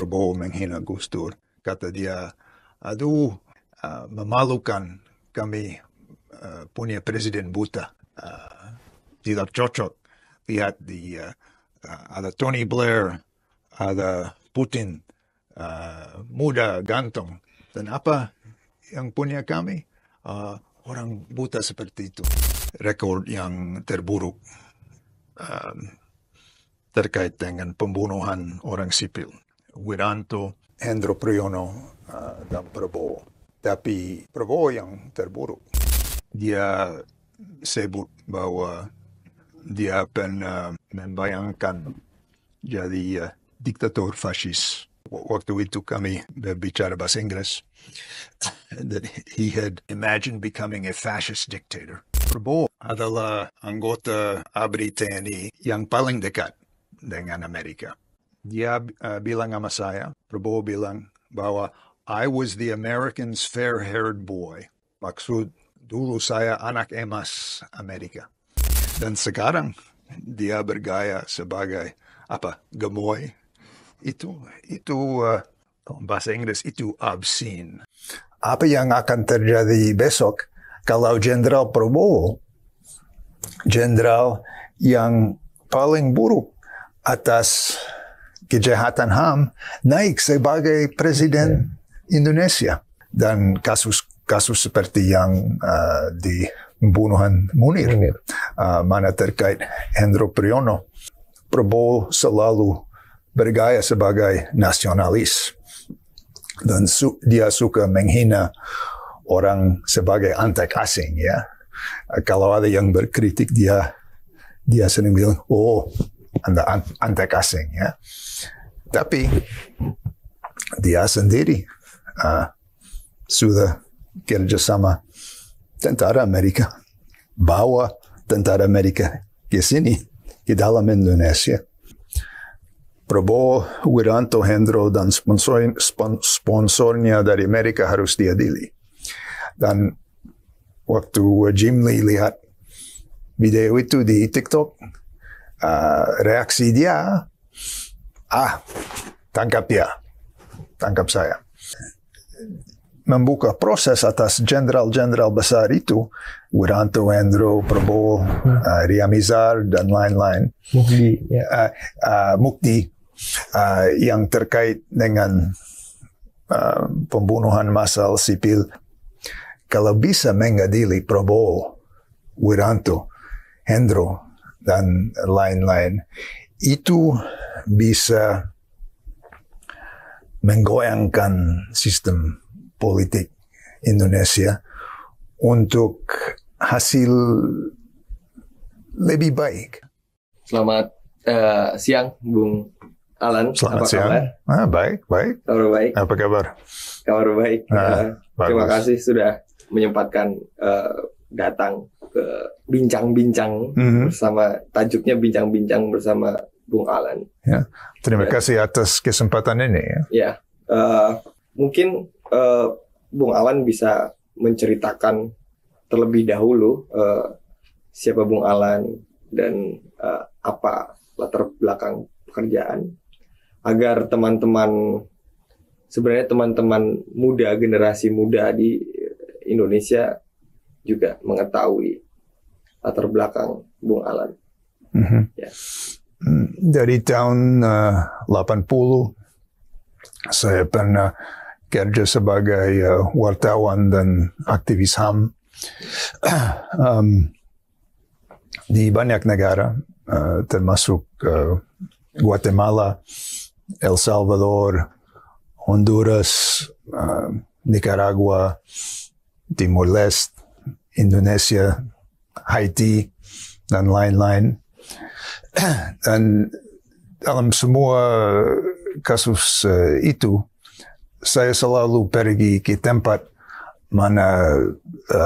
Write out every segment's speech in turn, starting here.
Prabowo menghina Gus Dur. Kata dia, aduh, memalukan kami punya presiden buta. Tidak cocok lihat ada Tony Blair, ada Putin, muda, ganteng. Dan apa yang punya kami? Orang buta seperti itu. Rekor yang terburuk terkait dengan pembunuhan orang sipil. Wiranto, Hendro Priyono, dan Prabowo. Tapi Prabowo yang terburuk. Dia sebut bahwa dia akan membayangkan jadi diktator fasis. Waktu itu kami berbicara bahasa Inggris. That he had imagined becoming a fascist dictator. Prabowo adalah anggota ABRI TNI yang paling dekat dengan Amerika. Dia bilang sama saya, Prabowo bilang bahwa I was the American's fair-haired boy. Maksud dulu saya anak emas Amerika. Dan sekarang dia bergaya sebagai gemoy. Itu bahasa Inggris itu obscene. Apa yang akan terjadi besok kalau Jenderal Prabowo, jenderal yang paling buruk atas kejahatan HAM, naik sebagai presiden Indonesia. Dan kasus seperti yang di pembunuhan Munir, mana terkait Hendro Priyono, Prabowo selalu bergaya sebagai nasionalis. Dan dia suka menghina orang sebagai antek asing, ya. Kalau ada yang berkritik dia sering bilang, Anda antek asing, ya. Tapi dia sendiri sudah kerjasama tentara Amerika, bawa tentara Amerika ke sini, ke dalam Indonesia. Prabowo, Wiranto, Hendro, dan sponsornya dari Amerika harus diadili. Dan waktu Jim Lee lihat video itu di TikTok, reaksi dia, tangkap saya. Membuka proses atas jenderal-jenderal besar itu, Wiranto, Hendro, Prabowo, Riamizar, dan lain-lain. Mukti yang terkait dengan pembunuhan massal sipil. Kalau bisa mengadili Prabowo, Wiranto, Hendro, dan lain-lain, itu bisa menggoyangkan sistem politik Indonesia untuk hasil lebih baik. Selamat siang, Bung Alan. Selamat siang. Baik. Kabar baik. Apa kabar? Kabar baik. Terima kasih sudah menyempatkan datang ke bincang-bincang bersama, tajuknya bincang-bincang bersama Bung Alan. Ya. Terima kasih atas kesempatan ini. Ya, mungkin Bung Alan bisa menceritakan terlebih dahulu siapa Bung Alan dan apa latar belakang pekerjaan, agar teman-teman muda, generasi muda di Indonesia juga mengetahui latar belakang Bung Alan. Ya. Dari tahun 80 saya pernah kerja sebagai wartawan dan aktivis HAM di banyak negara, termasuk Guatemala, El Salvador, Honduras, Nicaragua, Timor Leste, Indonesia, Haiti, dan lain-lain. Dan dalam semua kasus itu, saya selalu pergi ke tempat mana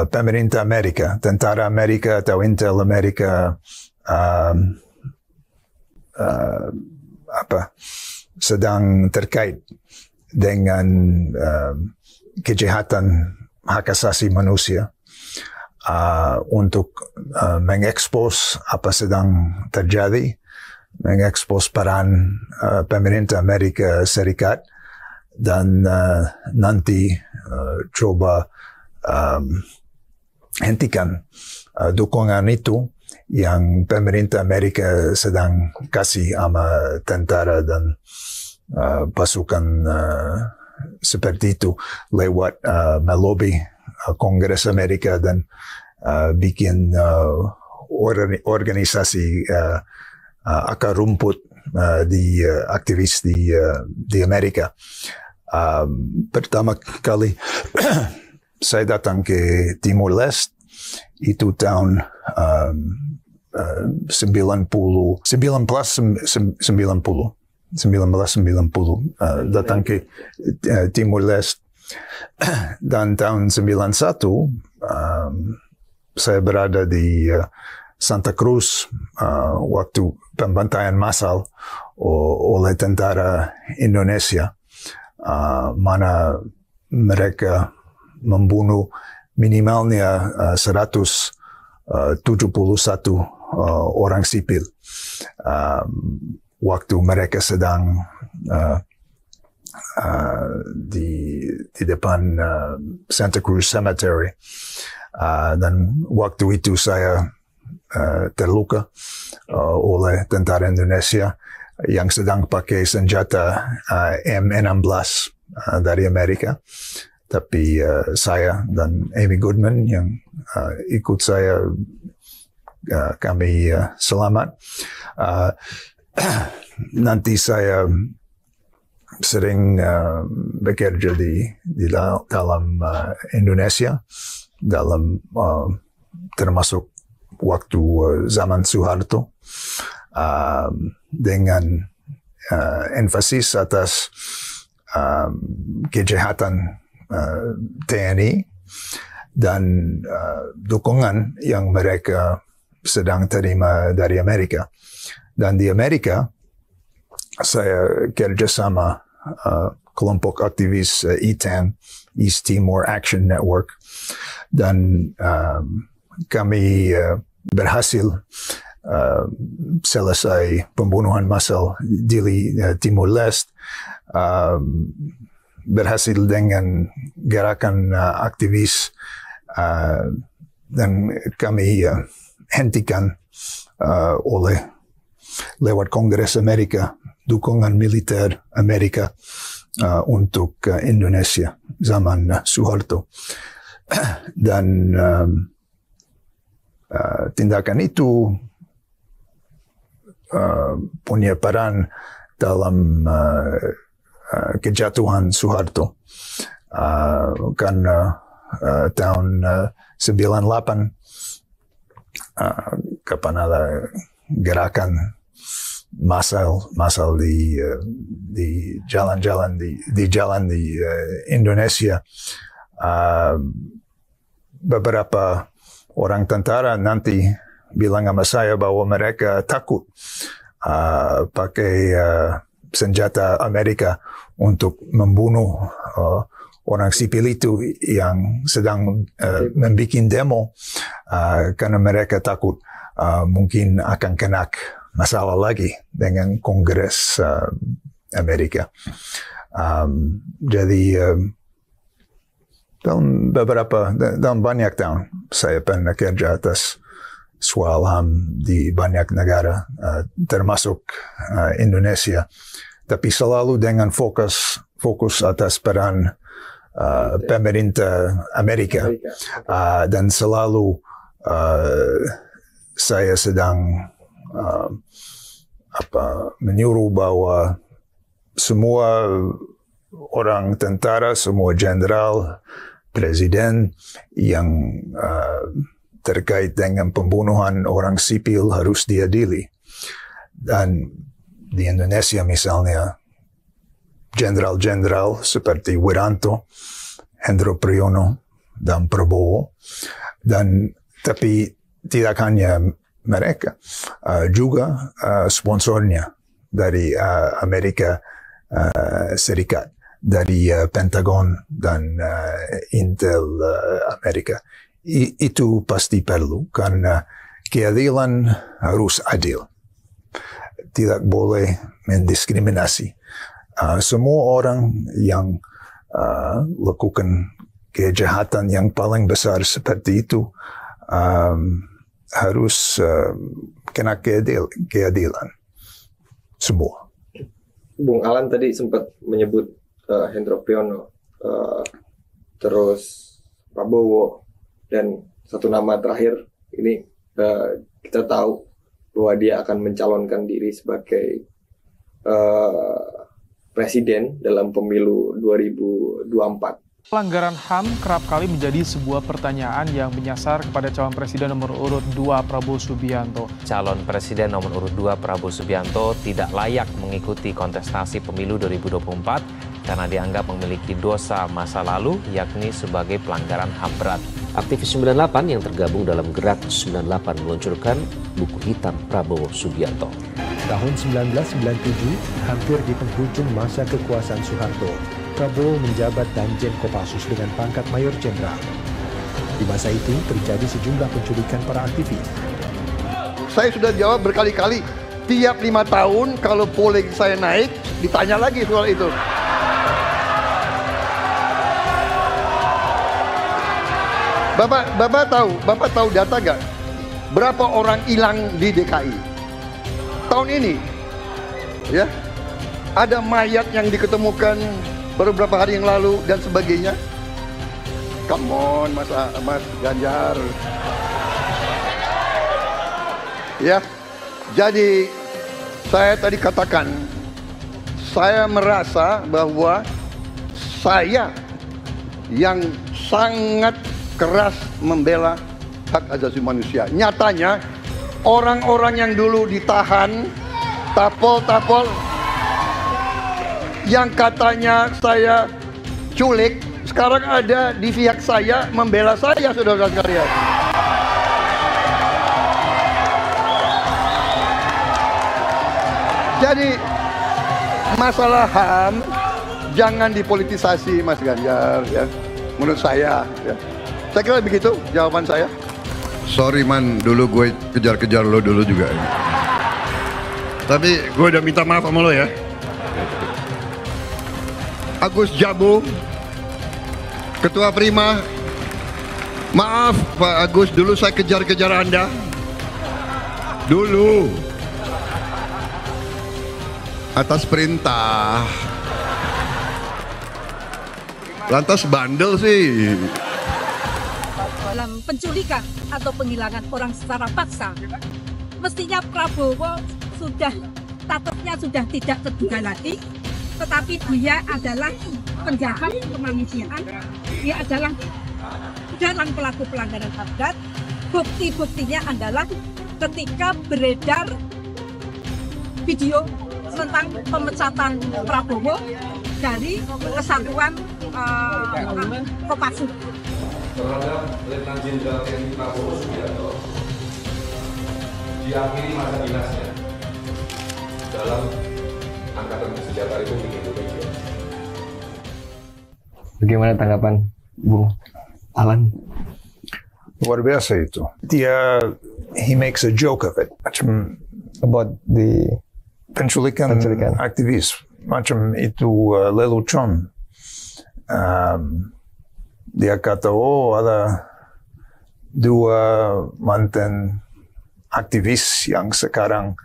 pemerintah Amerika, tentara Amerika atau Intel Amerika sedang terkait dengan kejahatan hak asasi manusia, untuk mengekspos apa sedang terjadi mengekspos peran pemerintah Amerika Serikat dan nanti coba hentikan dukungan itu yang pemerintah Amerika sedang kasih sama tentara dan pasukan seperti itu lewat melobi Kongres Amerika dan bikin organisasi akar rumput di aktivis di Amerika. Pertama kali saya datang ke Timur Leste itu tahun 1990 datang ke Timur Leste dan tahun 91 saya berada di Santa Cruz waktu pembantaian massal oleh tentara Indonesia mana mereka membunuh minimalnya 171 orang sipil waktu mereka sedang di depan Santa Cruz Cemetery dan waktu itu saya terluka oleh tentara Indonesia yang sedang pakai senjata M16 dari Amerika. Tapi saya dan Amy Goodman yang ikut saya, kami selamat. Nanti saya sering bekerja di dalam Indonesia, dalam termasuk waktu zaman Soeharto, dengan emphasis atas kejahatan TNI dan dukungan yang mereka sedang terima dari Amerika. Dan di Amerika, saya kerjasama kelompok aktivis ETAN, East Timor Action Network, dan kami berhasil selesai pembunuhan massal di Timur Leste, berhasil dengan gerakan aktivis dan kami hentikan lewat Kongres Amerika dukungan militer Amerika untuk Indonesia zaman Soeharto. Dan tindakan itu punya peran dalam kejatuhan Soeharto karena tahun 98 kapan ada gerakan massal di jalan-jalan di Indonesia, beberapa orang tentara nanti bilang sama saya bahwa mereka takut pakai senjata Amerika untuk membunuh orang sipil itu yang sedang membuat demo karena mereka takut mungkin akan kena masalah lagi dengan Kongres Amerika. Jadi dalam banyak tahun saya pernah kerja atas soal HAM di banyak negara, termasuk Indonesia. Tapi selalu dengan fokus atas peran pemerintah Amerika. Dan selalu saya sedang menyuruh bahwa semua orang tentara, semua jenderal, presiden yang terkait dengan pembunuhan orang sipil harus diadili. Dan di Indonesia misalnya, jenderal-jenderal seperti Wiranto, Hendro Priyono, dan Prabowo. Tapi tidak hanya mereka, juga sponsornya dari Amerika Serikat, dari Pentagon dan Intel Amerika. Itu pasti perlu karena keadilan harus adil. tidak boleh mendiskriminasi. Semua orang yang lakukan kejahatan yang paling besar seperti itu harus kena keadilan. Semua. Bung Alan tadi sempat menyebut Hendro Priyono, terus Prabowo, dan satu nama terakhir ini kita tahu bahwa dia akan mencalonkan diri sebagai presiden dalam pemilu 2024. Pelanggaran HAM kerap kali menjadi sebuah pertanyaan yang menyasar kepada calon presiden nomor urut 2 Prabowo Subianto. Calon presiden nomor urut 2 Prabowo Subianto tidak layak mengikuti kontestasi pemilu 2024 karena dianggap memiliki dosa masa lalu, yakni sebagai pelanggaran HAM berat. Aktivis 98 yang tergabung dalam Gerak 98 meluncurkan buku hitam Prabowo Subianto. Tahun 1997, hampir di penghujung masa kekuasaan Soeharto, Prabowo menjabat Danjen Kopassus dengan pangkat Mayor Jenderal. Di masa itu terjadi sejumlah penculikan para aktivis. Saya sudah jawab berkali-kali, tiap 5 tahun kalau polling saya naik, ditanya lagi soal itu. Bapak tahu data gak? Berapa orang hilang di DKI? Tahun ini, ya, ada mayat yang diketemukan baru beberapa hari yang lalu dan sebagainya. Come on, Mas Ganjar. Ya, jadi saya tadi katakan, saya merasa bahwa saya yang sangat keras membela hak asasi manusia. Nyatanya orang-orang yang dulu ditahan, tapol-tapol, yang katanya saya culik, sekarang ada di pihak saya membela saya, saudara sekalian. Jadi masalah HAM jangan dipolitisasi, Mas Ganjar, ya. Menurut saya, ya. Saya kira begitu jawaban saya. Sorry man, dulu gue kejar-kejar lo dulu juga. Tapi gue udah minta maaf sama lo ya. Agus Jabu, Ketua Prima, maaf Pak Agus, dulu saya kejar-kejar Anda. Dulu. Atas perintah. Lantas bandel sih. Dalam penculikan atau penghilangan orang secara paksa, mestinya Prabowo statusnya sudah tidak terduga lagi, tetapi dia adalah penjahat kemanusiaan, dia adalah dalam pelaku pelanggaran HAM berat. Bukti-buktinya adalah ketika beredar video tentang pemecatan Prabowo dari Kesatuan Kopassus. Terhadap Letnan Jenderal TNI Prabowo Subianto diakhiri masa dinasnya dalam Angkatan Bersenjata Republik Indonesia. Bagaimana tanggapan Bung Alan? Luar biasa itu. He makes a joke of it. Macam About the penculikan aktivis. Macam itu lelucon. Dia kata, ada 2 mantan aktivis yang sekarang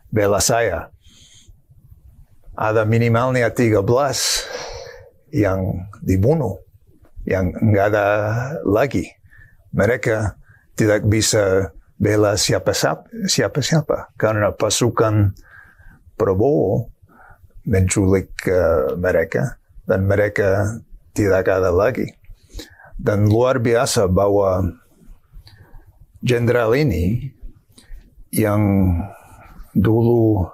bela saya. Ada minimalnya 13 yang dibunuh, yang enggak ada lagi. Mereka tidak bisa bela siapa-siapa karena pasukan Prabowo menculik mereka dan mereka tidak ada lagi. Dan luar biasa bahwa jenderal ini yang dulu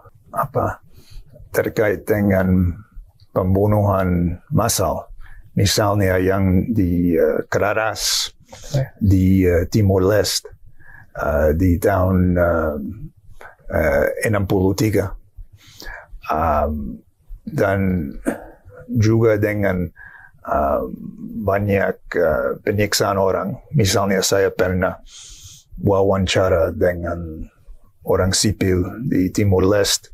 terkait dengan pembunuhan massal, misalnya yang di Kararas, di Timor Leste, di tahun 63, dan juga dengan banyak penyiksaan orang. Misalnya saya pernah wawancara dengan orang sipil di Timor Leste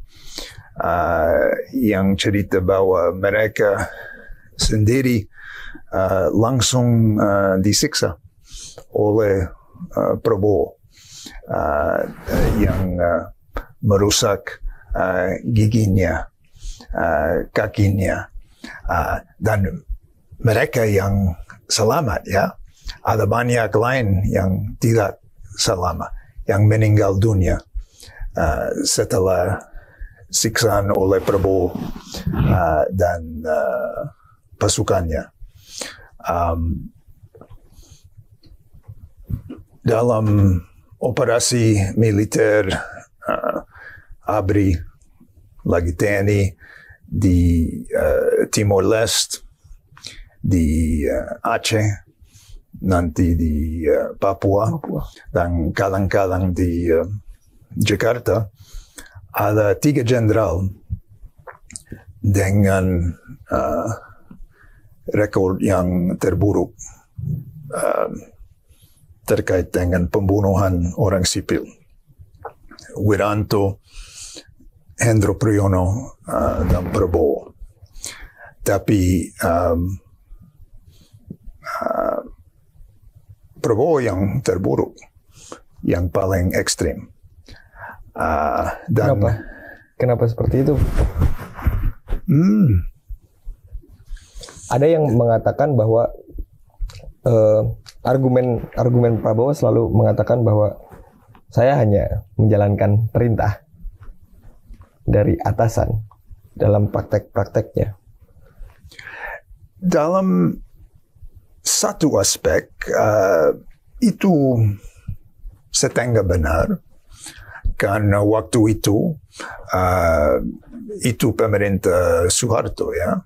yang cerita bahwa mereka sendiri langsung disiksa oleh Prabowo yang merusak giginya, kakinya, dan mereka yang selamat, ya, ada banyak lain yang tidak selamat, yang meninggal dunia setelah siksaan oleh Prabowo dan pasukannya. Dalam operasi militer ABRI lagi TNI di Timor Leste, di Aceh, nanti di Papua, dan kadang-kadang di Jakarta, ada 3 jenderal dengan rekor yang terburuk terkait dengan pembunuhan orang sipil. Wiranto, Hendro Priyono, dan Prabowo. Tapi Prabowo yang terburuk, yang paling ekstrim. Dan Kenapa seperti itu? Ada yang mengatakan bahwa argumen Prabowo selalu mengatakan bahwa saya hanya menjalankan perintah dari atasan dalam praktek-prakteknya. Dalam satu aspek itu setengah benar, karena waktu itu pemerintah Soeharto, ya.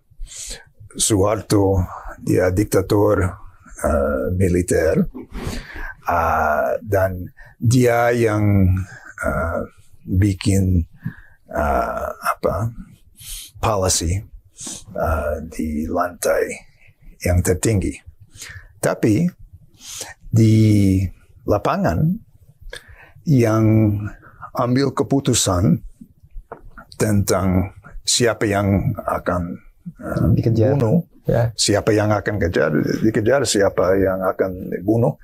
Soeharto dia diktator militer, dan dia yang bikin policy di lantai yang tertinggi. Tapi di lapangan yang ambil keputusan tentang siapa yang akan bunuh, ya. Siapa yang akan dikejar, siapa yang akan bunuh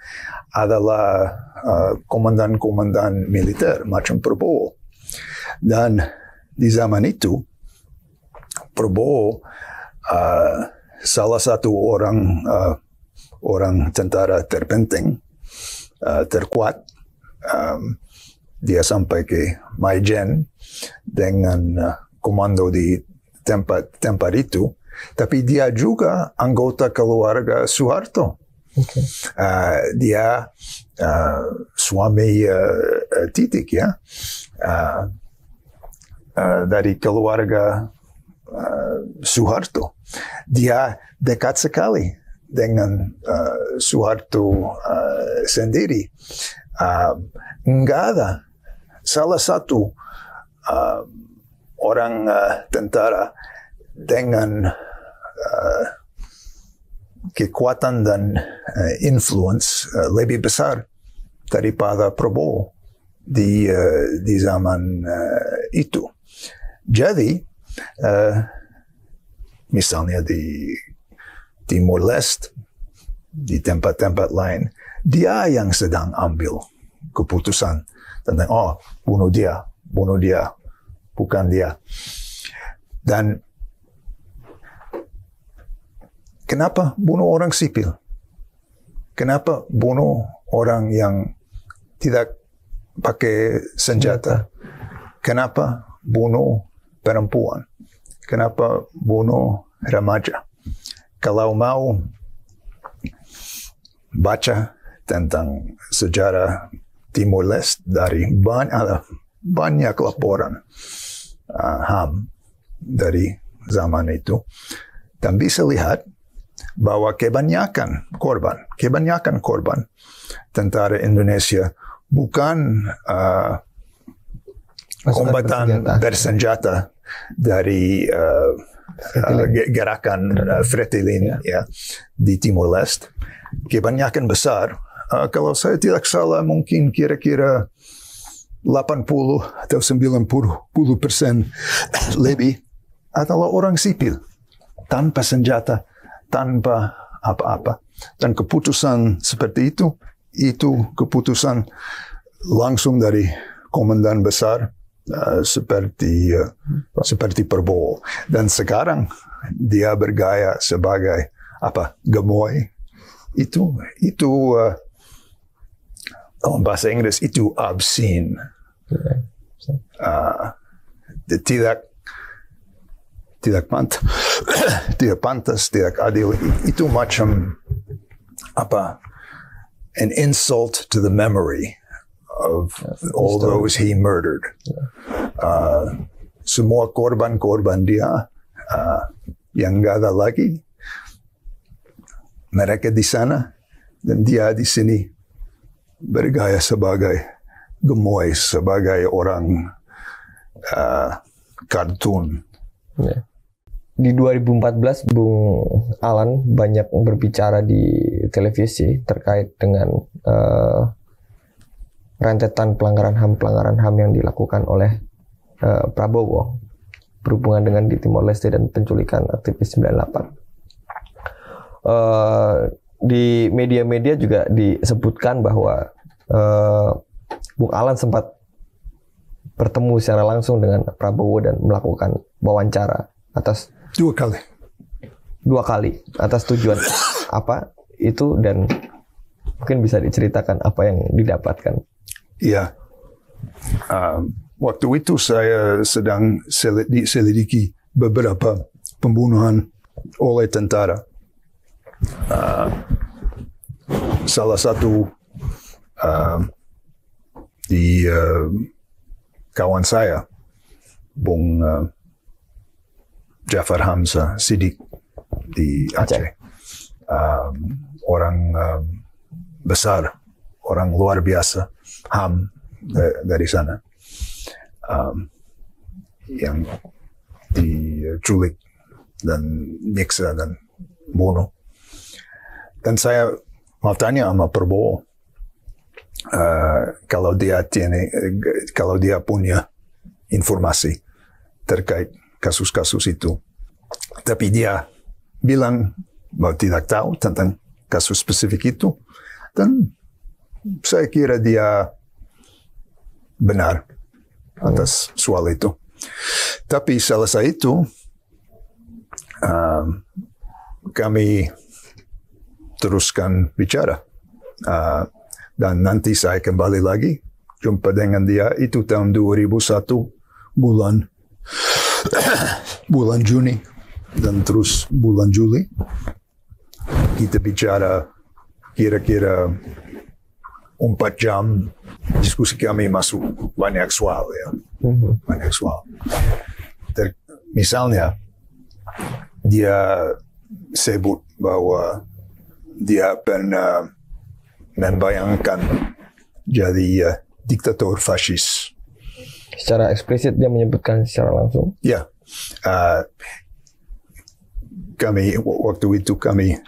adalah komandan-komandan militer macam Prabowo. Dan di zaman itu Prabowo salah satu orang tentara terpenting, terkuat. Dia sampai ke Maijen dengan komando di tempat itu, tapi dia juga anggota keluarga Soeharto. Okay. Dia suami Titik, ya, dari keluarga Soeharto. Dia dekat sekali dengan Soeharto sendiri. Enggak ada salah satu orang tentara dengan kekuatan dan influence lebih besar daripada Prabowo di zaman itu. Jadi misalnya di Timor Leste, di tempat-tempat lain, dia yang sedang ambil keputusan tentang bunuh dia, bukan dia. Dan kenapa bunuh orang sipil? Kenapa bunuh orang yang tidak pakai senjata? Kenapa bunuh perempuan? Kenapa bunuh remaja? Kalau mau baca tentang sejarah Timor Leste dari banyak laporan HAM dari zaman itu, dan bisa lihat bahwa kebanyakan korban tentara Indonesia bukan kombatan bersenjata dari gerakan Fretilin, ya, di Timor Leste. Kebanyakan besar, kalau saya tidak salah, mungkin kira-kira atau 90% lebih adalah orang sipil, tanpa senjata, tanpa apa-apa. Dan keputusan seperti itu keputusan langsung dari komandan besar seperti Prabowo. Dan sekarang dia bergaya sebagai gemoy. Itu dalam bahasa Inggris itu obscene. Tidak pantas, tidak adil. Itu macam an insult to the memory of all those he murdered. Semua korban dia yang nggak ada lagi, mereka di sana dan dia di sini bergaya sebagai gemoy, sebagai orang kartun. Ya. Di 2014 Bung Alan banyak berbicara di televisi terkait dengan rentetan pelanggaran HAM yang dilakukan oleh Prabowo berhubungan dengan di Timor Leste dan penculikan aktivis 98. Di media-media juga disebutkan bahwa Bung Alan sempat bertemu secara langsung dengan Prabowo dan melakukan wawancara atas dua kali atas tujuan apa itu, dan mungkin bisa diceritakan apa yang didapatkan. Iya, waktu itu saya sedang selidiki beberapa pembunuhan oleh tentara. Salah satu di kawan saya, Bung Jafar Hamzah Siddiq di Aceh. Orang besar, orang luar biasa, HAM dari sana, yang diculik dan nyiksa dan bunuh. Dan saya mau tanya sama Prabowo, kalau dia punya informasi terkait kasus-kasus itu. Tapi dia bilang bahwa tidak tahu tentang kasus spesifik itu. Dan saya kira dia benar atas soal itu. Tapi selesai itu, kami teruskan bicara. Dan nanti saya kembali lagi jumpa dengan dia. Itu tahun 2001 bulan Juni dan terus bulan Juli. Kita bicara kira-kira 4 jam. Diskusi kami masuk banyak soal, ya. Banyak soal. Misalnya dia sebut bahwa dia pernah membayangkan jadi diktator fasis. Secara eksplisit dia menyebutkan secara langsung? Ya. Waktu itu kami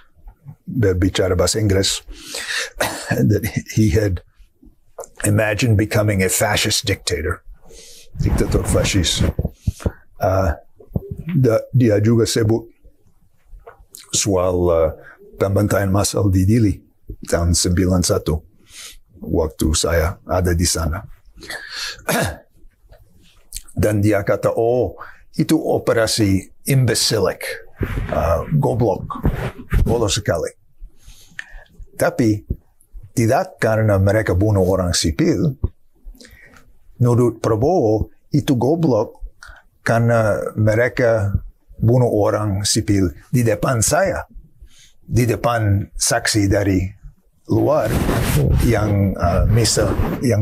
berbicara bahasa Inggris. That he had imagined becoming a fascist dictator. Diktator fasis. Dia juga sebut soal pembantaian massal di Dili tahun 91 waktu saya ada di sana. Dan dia kata, itu operasi imbecilik, goblok, bolos sekali. Tapi tidak karena mereka bunuh orang sipil. Menurut Prabowo itu goblok karena mereka bunuh orang sipil di depan saya, di depan saksi dari luar yang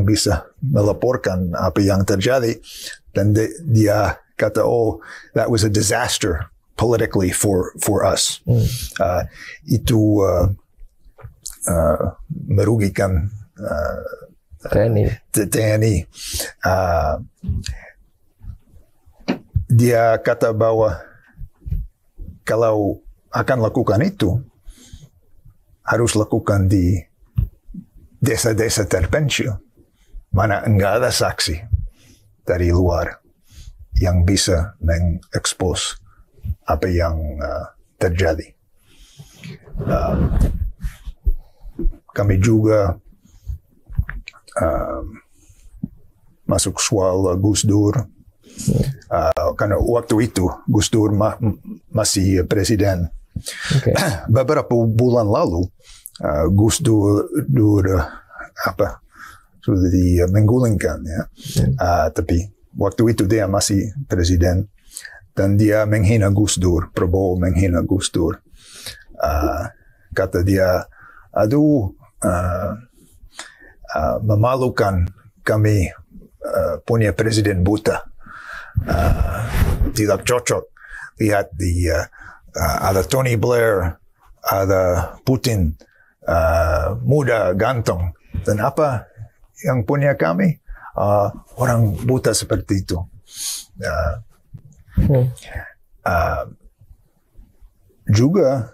bisa melaporkan apa yang terjadi. Dan dia kata, that was a disaster politically for us. Itu merugikan TNI. Dia kata bahwa kalau akan lakukan itu, harus lakukan di desa-desa terpencil. mana enggak ada saksi dari luar yang bisa mengekspos apa yang terjadi. Kami juga masuk soal Gus Dur. Karena waktu itu Gus Dur masih presiden. Okay. Beberapa bulan lalu Gus Dur sudah menggulingkan ya. Tapi waktu itu dia masih presiden dan dia menghina Gus Dur, Prabowo menghina Gus Dur. Kata dia, aduh, memalukan kami punya presiden buta. Tidak cocok lihat ada Tony Blair, ada Putin, muda, ganteng. Dan apa yang punya kami? Orang buta seperti itu. Juga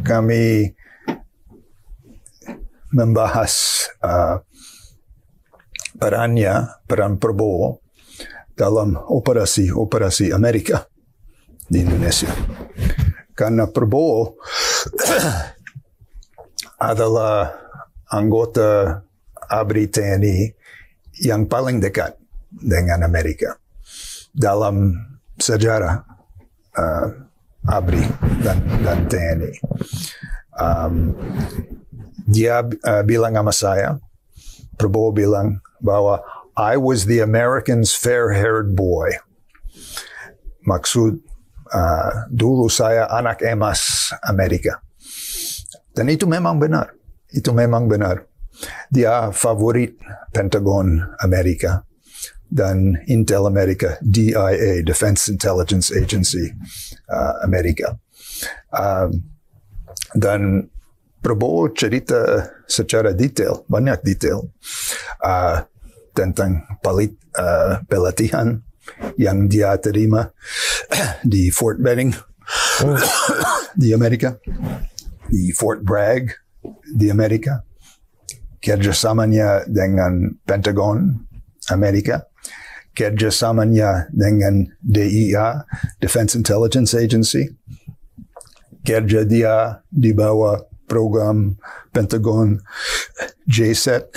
kami membahas peran Prabowo dalam operasi Amerika di Indonesia. Karena Prabowo adalah anggota ABRI TNI yang paling dekat dengan Amerika dalam sejarah ABRI dan TNI. Dia bilang sama saya, Prabowo bilang bahwa I was the Americans' fair-haired boy. Maksud dulu saya anak emas Amerika. Dan itu memang benar. Itu memang benar. Dia favorit Pentagon Amerika dan Intel Amerika, DIA, Defense Intelligence Agency Amerika. Dan Prabowo cerita secara detail, banyak detail tentang pelatihan yang dia terima di Fort Benning di Amerika, di Fort Bragg di Amerika, kerjasamanya dengan Pentagon Amerika, kerjasamanya dengan DIA, Defense Intelligence Agency, kerja dia di bawah program Pentagon JSAT.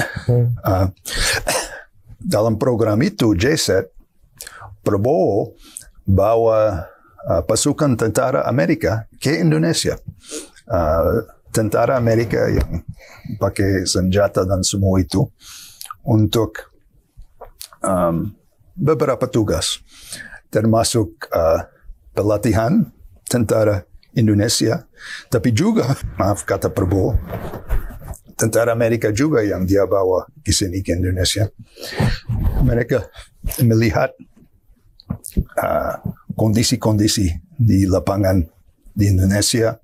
Dalam program itu JSAT, Prabowo bawa pasukan tentara Amerika ke Indonesia. Tentara Amerika yang pakai senjata dan semua itu untuk beberapa tugas, termasuk pelatihan tentara Indonesia, tapi juga, maaf kata Prabowo, tentara Amerika juga yang dia bawa ke sini ke Indonesia. Mereka melihat kondisi-kondisi di lapangan di Indonesia.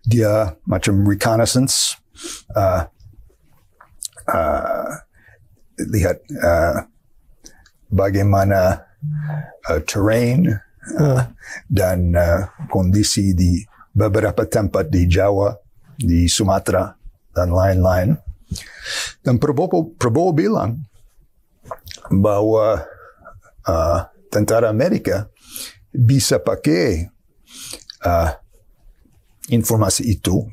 Dia macam reconnaissance, lihat bagaimana terrain dan kondisi di beberapa tempat di Jawa, di Sumatera, dan lain-lain. Dan Prabowo bilang bahwa tentara Amerika bisa pakai informasi itu,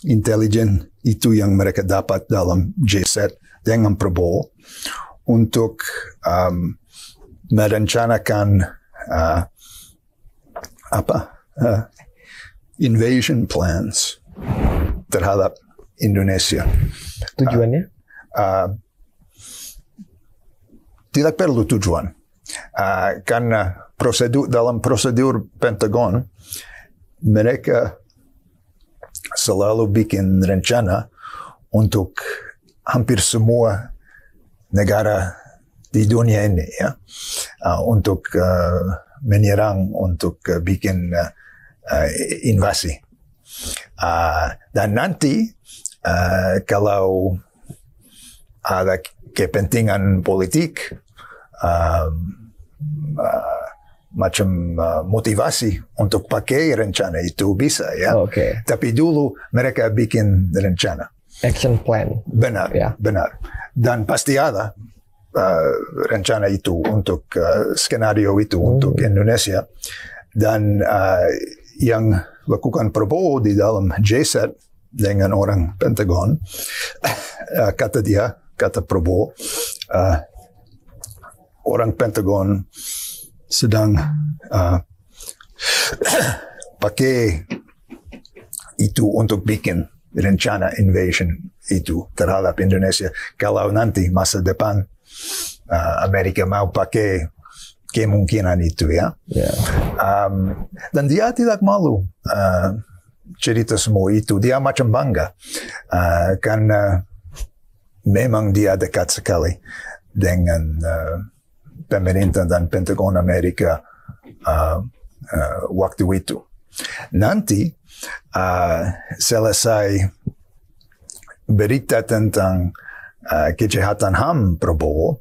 intelijen itu yang mereka dapat dalam JSAT dengan Prabowo untuk merencanakan invasion plans terhadap Indonesia. Tujuannya? Tidak perlu tujuan. Karena dalam prosedur Pentagon, mereka selalu bikin rencana untuk hampir semua negara di dunia ini, ya, untuk menyerang, untuk bikin invasi. Dan nanti kalau ada kepentingan politik, macam motivasi untuk pakai rencana itu bisa, ya. Okay. Tapi dulu mereka bikin rencana. Action plan. Benar, ya. Benar. Dan pasti ada rencana itu untuk skenario itu untuk Indonesia. Dan yang lakukan Prabowo di dalam JSAT dengan orang Pentagon, kata Prabowo, orang Pentagon sedang pakai itu untuk bikin rencana invasion itu terhadap Indonesia. Kalau nanti masa depan Amerika mau pakai kemungkinan itu ya. Dan dia tidak malu cerita semua itu. Dia macam bangga karena memang dia dekat sekali dengan pemerintah dan Pentagon Amerika waktu itu. Nanti selesai berita tentang kejahatan HAM Prabowo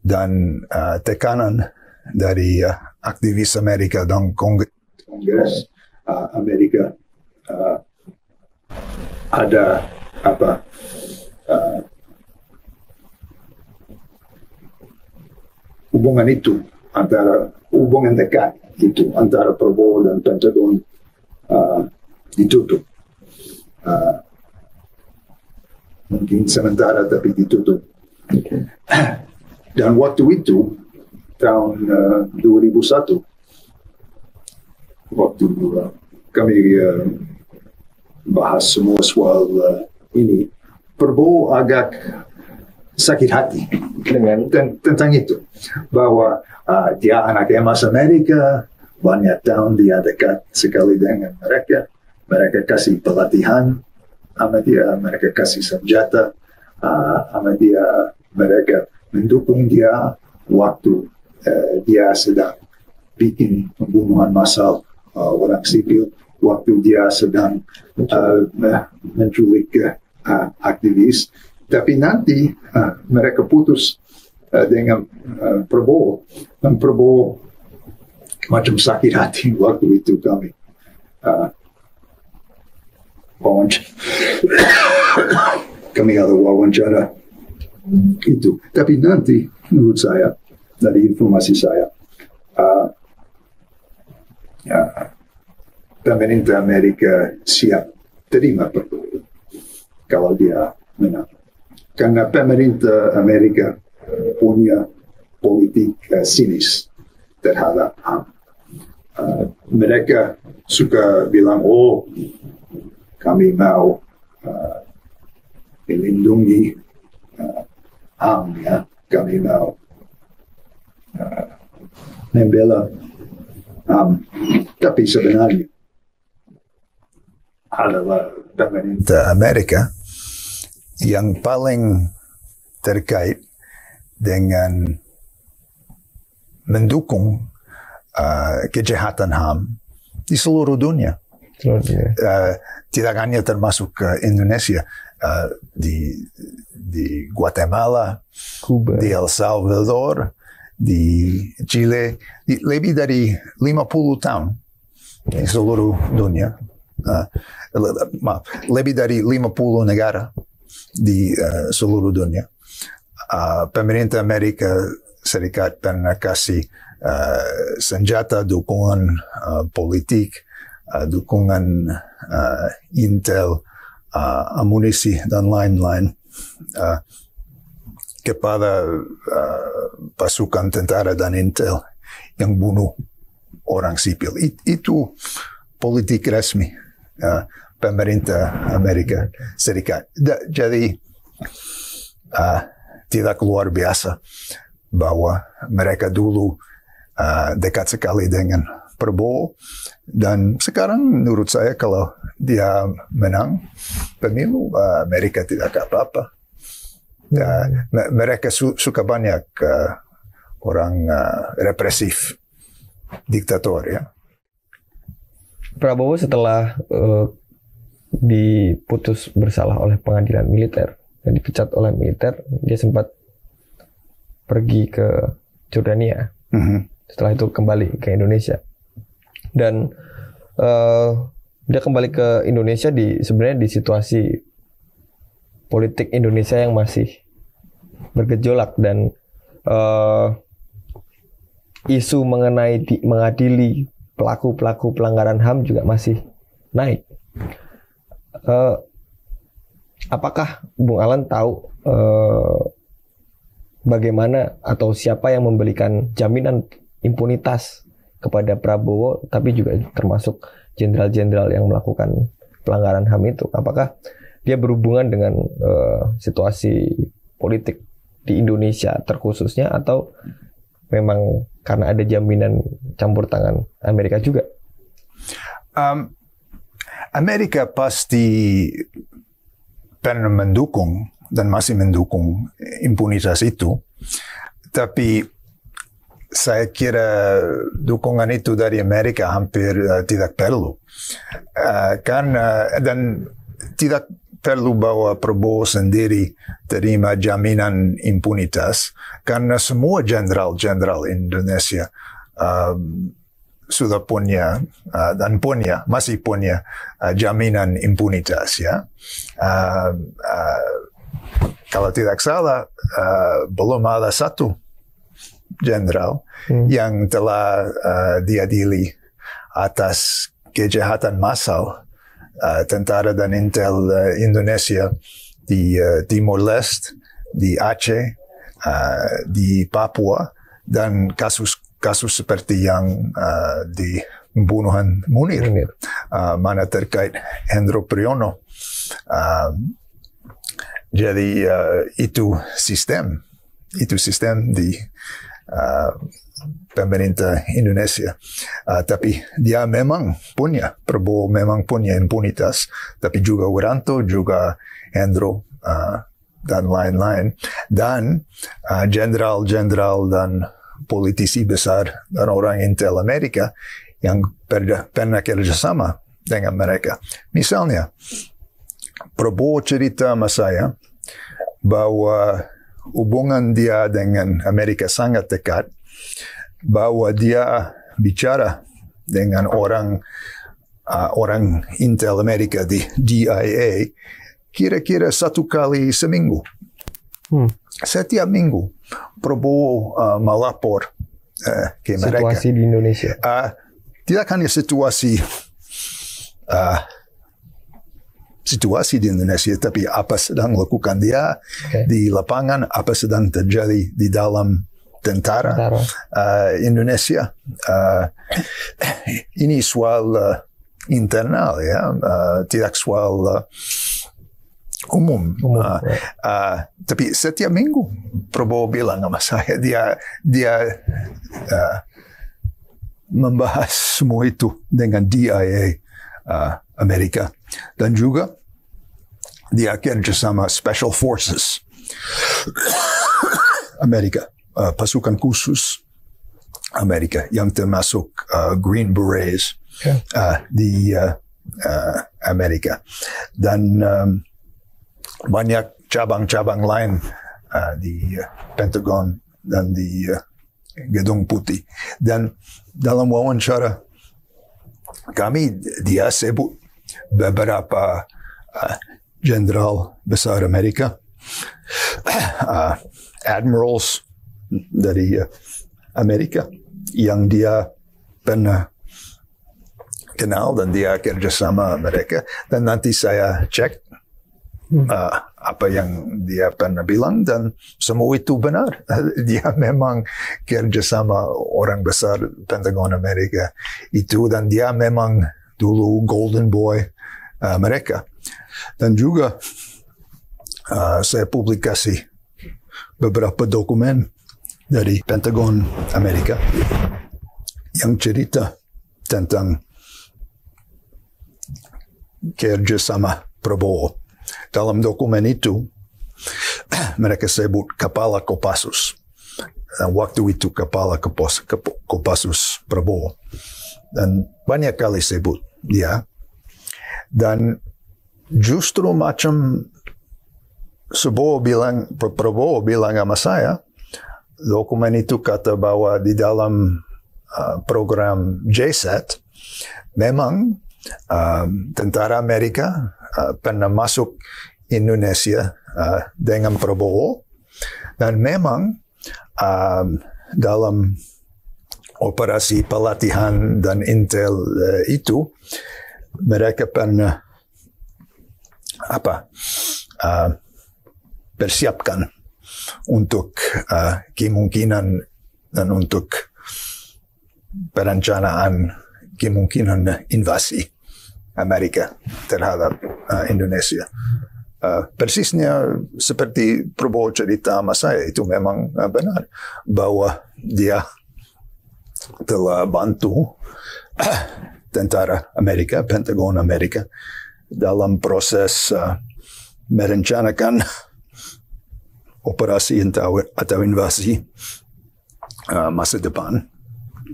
dan tekanan dari aktivis Amerika dan Kongres Amerika, ada hubungan itu antara hubungan dekat itu antara Prabowo dan Pentagon ditutup. Mungkin sementara tapi ditutup. Dan waktu itu tahun 2001 waktu kami bahas semua soal ini, Prabowo agak sakit hati dengan tentang itu, bahwa dia anak emas Amerika, banyak tahun dia dekat sekali dengan mereka kasih pelatihan sama dia, mereka kasih senjata sama dia, mereka mendukung dia waktu dia sedang bikin pembunuhan massal orang sipil, waktu dia sedang menculik aktivis. Tapi nanti mereka putus dengan Prabowo, dan Prabowo macam sakit hati waktu itu kami ada wawancara itu. Tapi nanti menurut saya, dari informasi saya, pemerintah Amerika siap terima Prabowo kalau dia menang. Karena pemerintah Amerika punya politik sinis terhadap HAM. Mereka suka bilang, kami mau melindungi HAM, ya. Kami mau membela HAM. Tapi sebenarnya adalah pemerintah Amerika yang paling terkait dengan mendukung kejahatan HAM di seluruh dunia. Tidak hanya termasuk Indonesia, di Guatemala, Cuba, di El Salvador, di Chile, lebih dari 50 tahun di seluruh dunia. Lebih dari 50 negara di seluruh dunia. Pemerintah Amerika Serikat pernah kasih senjata, dukungan politik, dukungan intel, amunisi dan lain-lain kepada pasukan tentara dan intel yang bunuh orang sipil. Itu politik resmi pemerintah Amerika Serikat. Jadi tidak luar biasa bahwa mereka dulu dekat sekali dengan Prabowo, dan sekarang menurut saya kalau dia menang pemilu, Amerika tidak apa-apa. Mereka suka banyak orang represif, diktator, ya. Prabowo setelah diputus bersalah oleh pengadilan militer dan dipecat oleh militer, dia sempat pergi ke Jordania. Setelah itu kembali ke Indonesia. Dan dia kembali ke Indonesia sebenarnya di situasi politik Indonesia yang masih bergejolak dan isu mengenai mengadili pelaku-pelaku pelanggaran HAM juga masih naik. Apakah Bung Alan tahu bagaimana atau siapa yang memberikan jaminan impunitas kepada Prabowo, tapi juga termasuk jenderal-jenderal yang melakukan pelanggaran HAM itu? Apakah dia berhubungan dengan situasi politik di Indonesia terkhususnya, atau memang karena ada jaminan campur tangan Amerika juga? Amerika pasti pernah mendukung dan masih mendukung impunitas itu, tapi saya kira dukungan itu dari Amerika hampir tidak perlu, karena dan tidak perlu bahwa Prabowo sendiri terima jaminan impunitas, karena semua jenderal-jenderal Indonesia sudah punya dan masih punya jaminan impunitas, ya. Kalau tidak salah, belum ada satu jenderal yang telah diadili atas kejahatan massal tentara dan intel Indonesia di Timor Leste, di Aceh, di Papua, dan kasus seperti yang di pembunuhan Munir, mana terkait Hendro Priyono. Jadi itu sistem di pemerintah Indonesia. Tapi dia Prabowo memang punya impunitas, tapi juga Wiranto, juga Hendro, dan lain-lain. Dan jenderal-jenderal dan politisi besar dan orang intel Amerika yang pernah kerjasama dengan mereka. Misalnya, Prabowo cerita sama saya bahwa hubungan dia dengan Amerika sangat dekat, bahwa dia bicara dengan orang intel Amerika di DIA kira-kira 1 kali seminggu. Setiap minggu Prabowo melapor ke mereka. Situasi di Indonesia. Tidak hanya situasi di Indonesia, tapi apa sedang lakukan dia di lapangan, apa sedang terjadi di dalam tentara Indonesia. Ini soal internal, ya, tidak soal umum. Tapi setiap minggu Prabowo bilang sama saya, dia membahas semua itu dengan DIA Amerika, dan juga dia kerja sama Special Forces Amerika, pasukan khusus Amerika yang termasuk Green Berets di Amerika, dan banyak cabang-cabang lain di Pentagon dan di Gedung Putih. Dan dalam wawancara kami, dia sebut beberapa jenderal besar Amerika, admirals dari Amerika yang dia pernah kenal dan dia kerjasama mereka. Dan nanti saya cek apa yang dia pernah bilang, dan semua itu benar. Dia memang kerjasama orang besar Pentagon Amerika itu, dan dia memang dulu golden boy mereka. Dan juga saya publikasi beberapa dokumen dari Pentagon Amerika yang cerita tentang kerjasama Prabowo. Dalam dokumen itu, mereka sebut Kepala Kopassus. Dan waktu itu Kepala Kopassus Prabowo. Dan banyak kali sebut dia. Dan justru macam Prabowo bilang sama saya, dokumen itu kata bahwa di dalam program JSAT, memang tentara Amerika pernah masuk Indonesia dengan Prabowo, Dan memang dalam operasi pelatihan dan intel itu, mereka pernah persiapkan untuk kemungkinan dan untuk perencanaan kemungkinan invasi Amerika terhadap Indonesia. Persisnya seperti Prabowo cerita sama saya, itu memang benar bahwa dia telah bantu tentara Amerika, Pentagon Amerika dalam proses merencanakan operasi atau invasi masa depan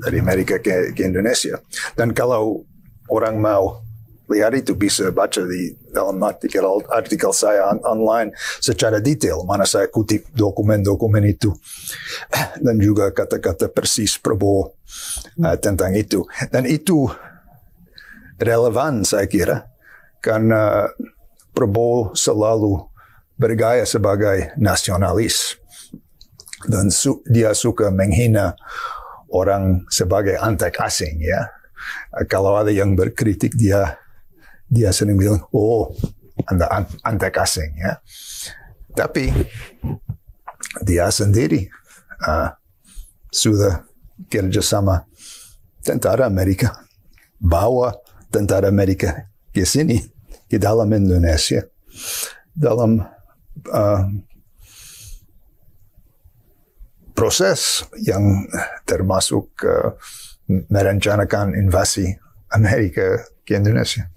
dari Amerika ke Indonesia. Dan kalau orang mau lihat itu, bisa baca di dalam artikel saya online secara detail, mana saya kutip dokumen-dokumen itu dan juga kata-kata persis Prabowo tentang itu. Dan itu relevan saya kira, karena Prabowo selalu bergaya sebagai nasionalis dan dia suka menghina orang sebagai antek asing, ya. Kalau ada yang berkritik dia sering bilang, oh, Anda antek asing, ya. Tapi dia sendiri sudah kerjasama tentara Amerika, bawa tentara Amerika ke sini, ke dalam Indonesia, dalam proses yang termasuk merencanakan invasi Amerika ke Indonesia.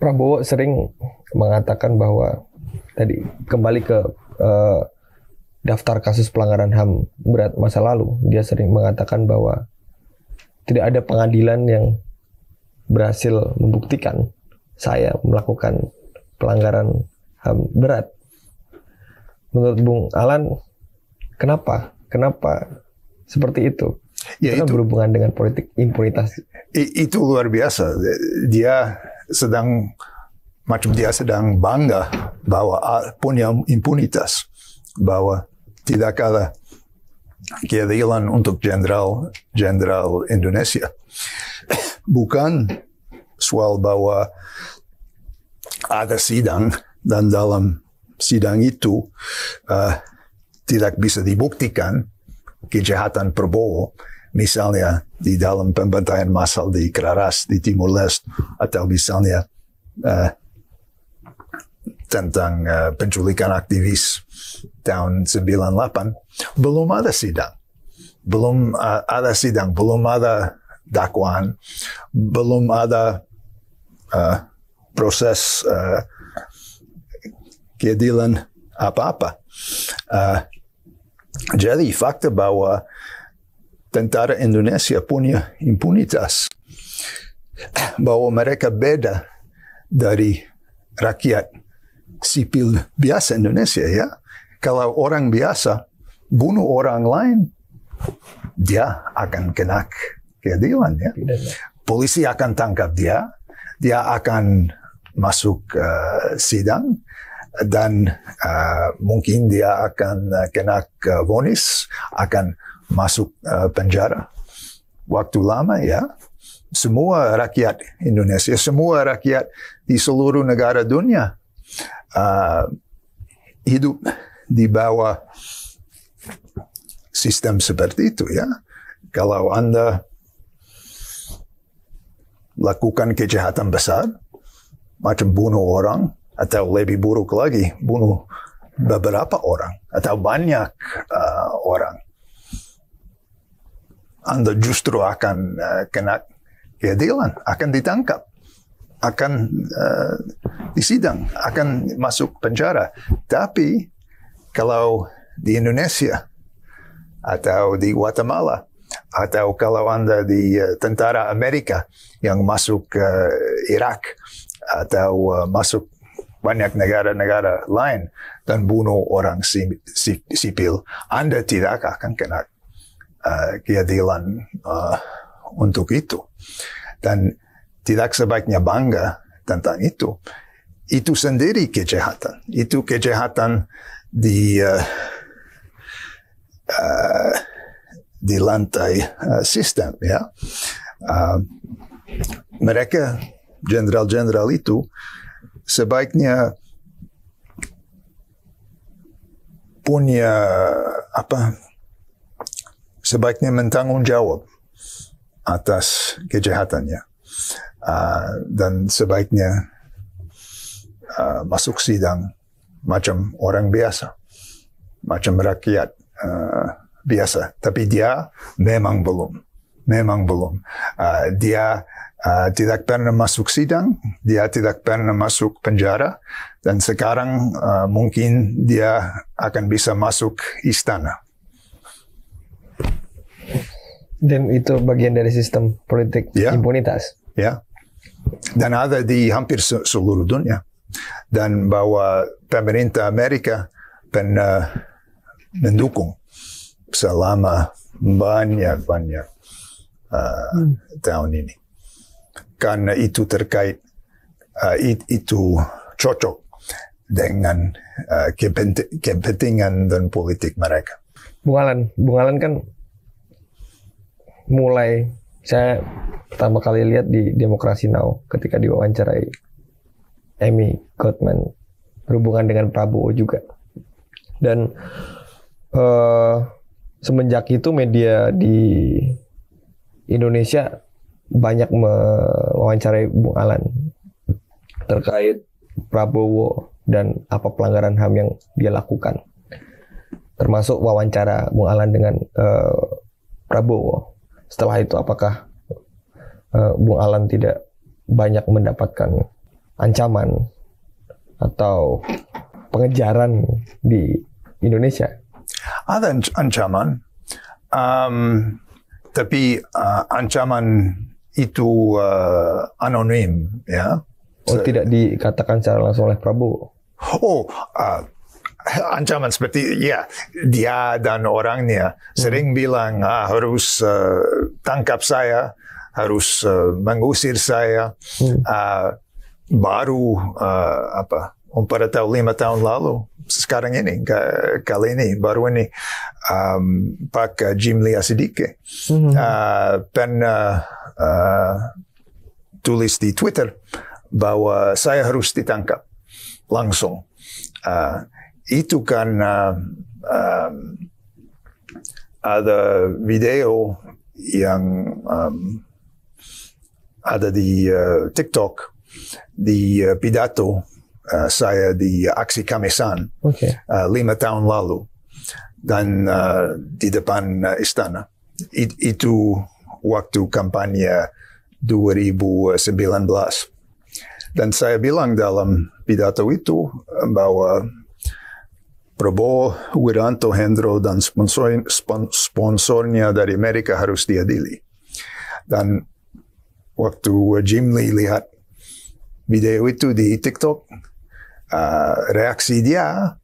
Prabowo sering mengatakan bahwa tadi kembali ke daftar kasus pelanggaran HAM berat masa lalu, dia sering mengatakan bahwa tidak ada pengadilan yang berhasil membuktikan saya melakukan pelanggaran HAM berat. Menurut Bung Alan, kenapa seperti itu? Ya, itu berhubungan dengan politik impunitas. Itu luar biasa. Dia sedang bangga bahwa punya impunitas, bahwa tidak ada keadilan untuk jenderal Indonesia. Bukan soal bahwa ada sidang dan dalam sidang itu tidak bisa dibuktikan kejahatan Prabowo, misalnya di dalam pembantaian massal di Keraras, di Timur Leste, atau misalnya tentang penculikan aktivis tahun 98, belum ada sidang. Belum ada dakwaan, belum ada proses keadilan apa-apa. Jadi fakta bahwa tentara Indonesia punya impunitas, bahwa mereka beda dari rakyat sipil biasa Indonesia, ya. Kalau orang biasa bunuh orang lain, dia akan kena keadilan, ya. Polisi akan tangkap dia akan masuk sidang, dan mungkin dia akan kena vonis, akan masuk penjara waktu lama, ya. Semua rakyat Indonesia, semua rakyat di seluruh negara dunia hidup di bawah sistem seperti itu, ya. Kalau Anda lakukan kejahatan besar, macam bunuh orang, atau lebih buruk lagi, bunuh beberapa orang, atau banyak orang, Anda justru akan kena keadilan, akan ditangkap, akan disidang, akan masuk penjara. Tapi kalau di Indonesia atau di Guatemala, atau kalau Anda di tentara Amerika yang masuk ke Irak atau masuk banyak negara-negara lain dan bunuh orang sipil, Anda tidak akan kena keadilan untuk itu. Dan tidak sebaiknya bangga tentang itu. itu sendiri kejahatan. Itu kejahatan di lantai sistem, ya. Mereka jenderal-jenderal itu sebaiknya sebaiknya bertanggung jawab atas kejahatannya, dan sebaiknya masuk sidang macam orang biasa, macam rakyat biasa. Tapi dia memang belum. Dia tidak pernah masuk sidang, dia tidak pernah masuk penjara, dan sekarang mungkin dia akan bisa masuk istana. Dan itu bagian dari sistem politik impunitas. Ya, dan ada di hampir seluruh dunia. Dan bahwa pemerintah Amerika pernah mendukung selama banyak tahun ini. Karena itu terkait, itu cocok dengan kepentingan dan politik mereka. Bung Alan kan mulai, saya pertama kali lihat di Demokrasi Now ketika diwawancarai Amy Gottman berhubungan dengan Prabowo juga. Dan semenjak itu media di Indonesia banyak mewawancarai Bung Alan terkait Prabowo dan apa pelanggaran HAM yang dia lakukan. Termasuk wawancara Bung Alan dengan Prabowo. Setelah itu apakah Bung Alan tidak banyak mendapatkan ancaman atau pengejaran di Indonesia? Ada ancaman, tapi ancaman itu anonim, ya. Oh, tidak dikatakan secara langsung oleh Prabowo? Ancaman seperti, ya, dia dan orangnya sering bilang harus tangkap saya, harus mengusir saya. Baru pada tahun 5 tahun lalu, sekarang ini, kali ini, baru ini, Pak Jimli Asidike pernah tulis di Twitter bahwa saya harus ditangkap langsung. Itu karena ada video yang ada di TikTok, di pidato saya di aksi Kamisan 5 tahun lalu, dan di depan istana. Itu waktu kampanye 2019. Dan saya bilang dalam pidato itu bahwa Prabowo, Wiranto, Hendro, dan sponsornya dari Amerika harus diadili. Dan waktu Jimli lihat video itu di TikTok, reaksi dia,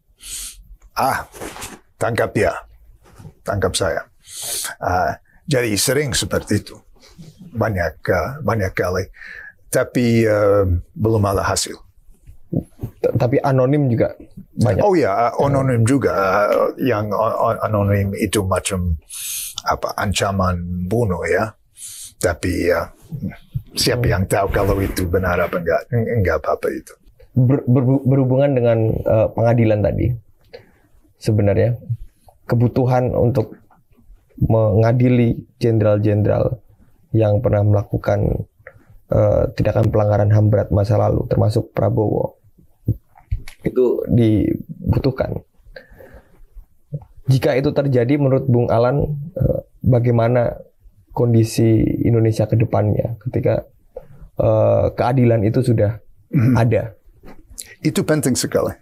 tangkap tangkap saya. Jadi sering seperti itu, banyak kali, tapi belum ada hasil. Tapi anonim juga banyak. Oh ya, anonim juga. Yang anonim itu macam ancaman bunuh, ya. Tapi siapa yang tahu kalau itu benar apa enggak apa-apa itu. Berhubungan dengan pengadilan tadi, sebenarnya kebutuhan untuk mengadili jenderal-jenderal yang pernah melakukan tindakan pelanggaran HAM berat masa lalu, termasuk Prabowo, itu dibutuhkan. Jika itu terjadi, menurut Bung Alan, bagaimana kondisi Indonesia ke depannya ketika keadilan itu sudah ada? Itu penting sekali.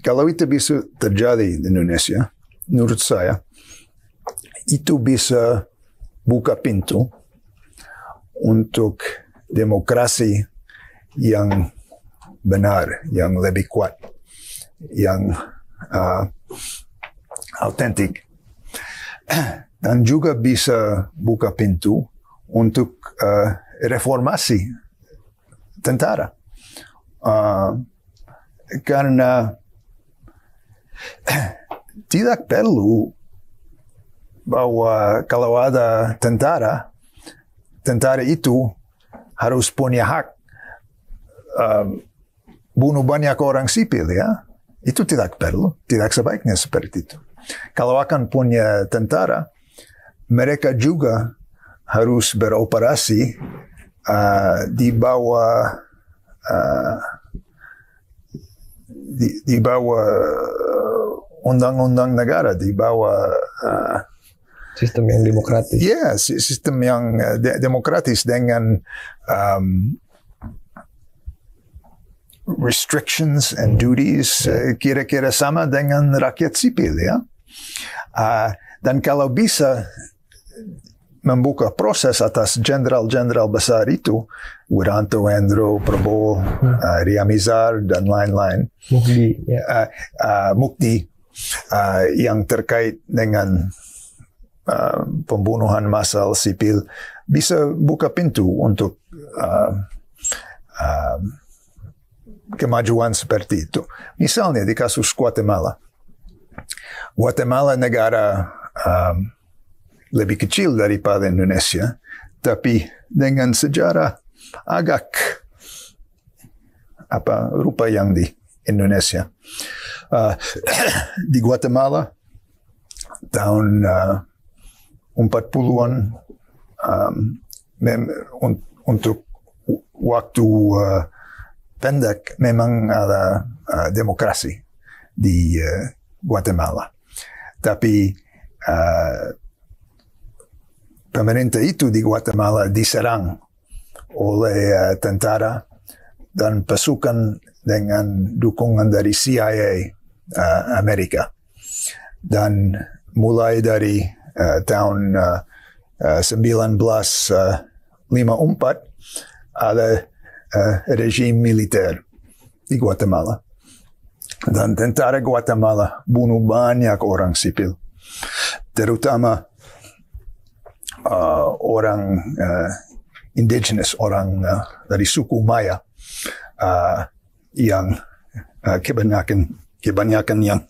Kalau itu bisa terjadi di Indonesia, menurut saya, itu bisa buka pintu untuk demokrasi yang benar, yang lebih kuat, yang autentik. Dan juga bisa buka pintu untuk reformasi tentara, Karena tidak perlu bahwa kalau ada tentara itu harus punya hak bunuh banyak orang sipil, ya. Itu tidak perlu, tidak sebaiknya seperti itu. Kalau akan punya tentara, mereka juga harus beroperasi di bawah undang-undang negara, di bawah sistem yang demokratis. Ya, sistem yang demokratis dengan restrictions and duties kira-kira sama dengan rakyat sipil, ya. Dan kalau bisa membuka proses atas jenderal-jenderal besar itu, Wiranto, Endro, Prabowo, Riamizar, dan lain-lain. Mukti yang terkait dengan pembunuhan massal sipil bisa buka pintu untuk kemajuan seperti itu. Misalnya di kasus Guatemala. Guatemala negara lebih kecil daripada Indonesia, tapi dengan sejarah agak rupa yang di Indonesia. Di Guatemala tahun 40-an untuk waktu pendek memang ada demokrasi di Guatemala. Tapi pemerintah itu di Guatemala diserang oleh tentara dan pasukan dengan dukungan dari CIA Amerika. Dan mulai dari tahun 1954 ada rejim militer di Guatemala. Dan tentara Guatemala bunuh banyak orang sipil, terutama orang indigenous, orang dari suku Maya, yang kebanyakan yang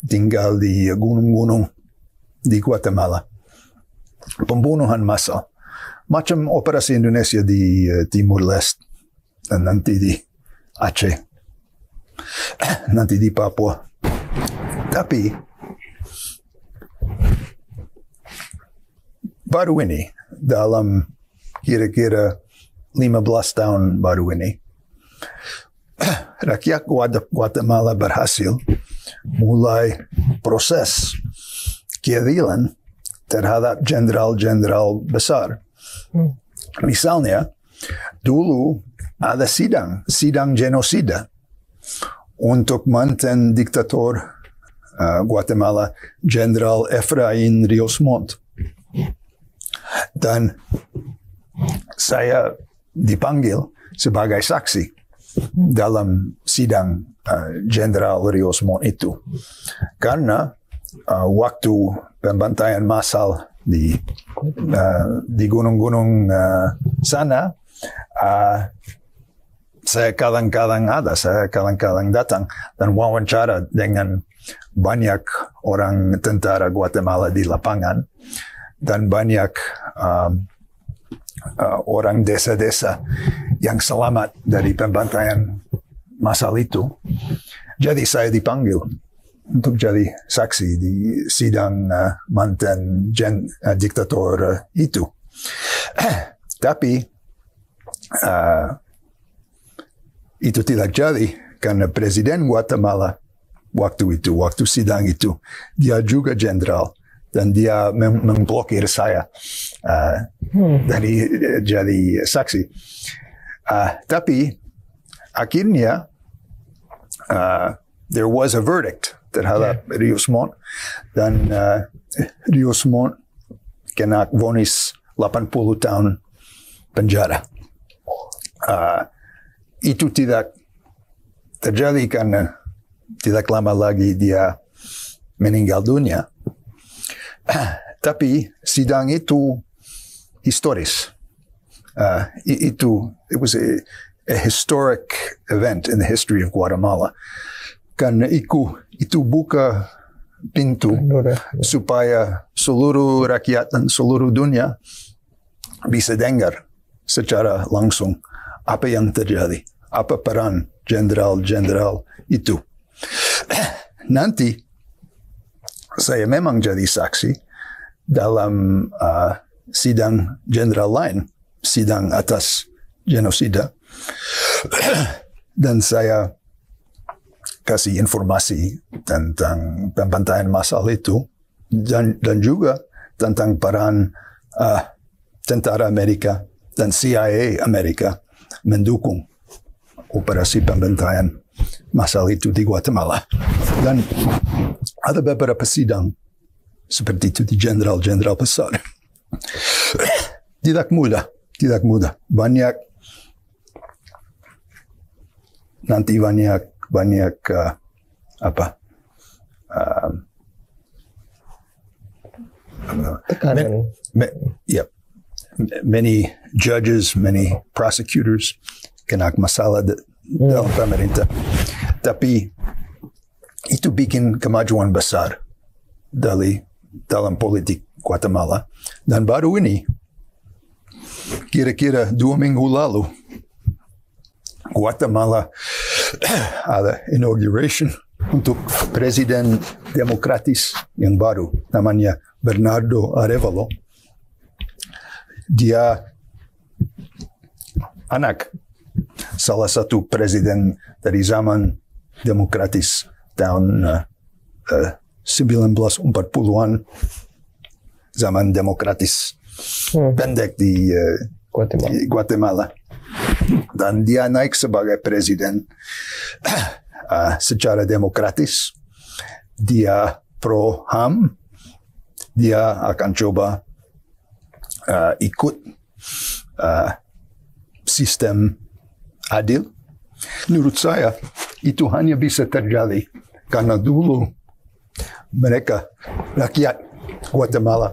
tinggal di gunung-gunung di Guatemala. Pembunuhan massal, macam operasi Indonesia di Timur Leste, dan nanti di Aceh, nanti di Papua. Tapi baru ini, dalam kira-kira 15 tahun baru ini, rakyat Guatemala berhasil mulai proses keadilan terhadap jenderal-jenderal besar. Misalnya, dulu ada sidang genosida untuk mantan diktator Guatemala, Jenderal Efraín Ríos Montt. Dan saya dipanggil sebagai saksi dalam sidang Jenderal Ríos Montt itu. Karena waktu pembantaian massal di gunung-gunung sana, saya kadang-kadang datang dan wawancara dengan banyak orang tentara Guatemala di lapangan dan banyak orang desa-desa yang selamat dari pembantaian massal itu. Jadi saya dipanggil untuk jadi saksi di sidang mantan diktator itu. Tapi itu tidak jadi karena Presiden Guatemala waktu sidang itu, dia juga jenderal dan dia memblokir saya dari jadi saksi. Tapi akhirnya there was a verdict terhadap Ríos Montt, dan Ríos Montt kena vonis 80 tahun penjara. Itu tidak terjadi karena tidak lama lagi dia meninggal dunia. Tapi sidang itu historis. It was a historic event in the history of Guatemala. Karena itu buka pintu supaya seluruh rakyat dan seluruh dunia bisa dengar secara langsung apa yang terjadi, apa peran jenderal-jenderal itu. Nanti saya memang jadi saksi dalam sidang jenderal lain, sidang atas genosida, dan saya kasih informasi tentang pembantaian massal itu dan juga tentang peran tentara Amerika dan CIA Amerika mendukung operasi pembantaian massal itu di Guatemala. Dan ada beberapa sidang seperti itu di jenderal-jenderal besar. Tidak mudah. Banyak tekanan. Many judges, many prosecutors kena masalah dalam pemerintah. Tapi itu bikin kemajuan besar dalam politik Guatemala. Dan baru ini, kira-kira 2 minggu lalu, Guatemala ada inauguration untuk presiden demokratis yang baru, namanya Bernardo Arevalo. Dia anak salah satu presiden dari zaman demokratis tahun 1940-an, zaman demokratis pendek di Guatemala. Dan dia naik sebagai presiden secara demokratis. Dia pro HAM. Dia akan coba ikut sistem adil. Menurut saya itu hanya bisa terjadi karena dulu mereka, rakyat Guatemala,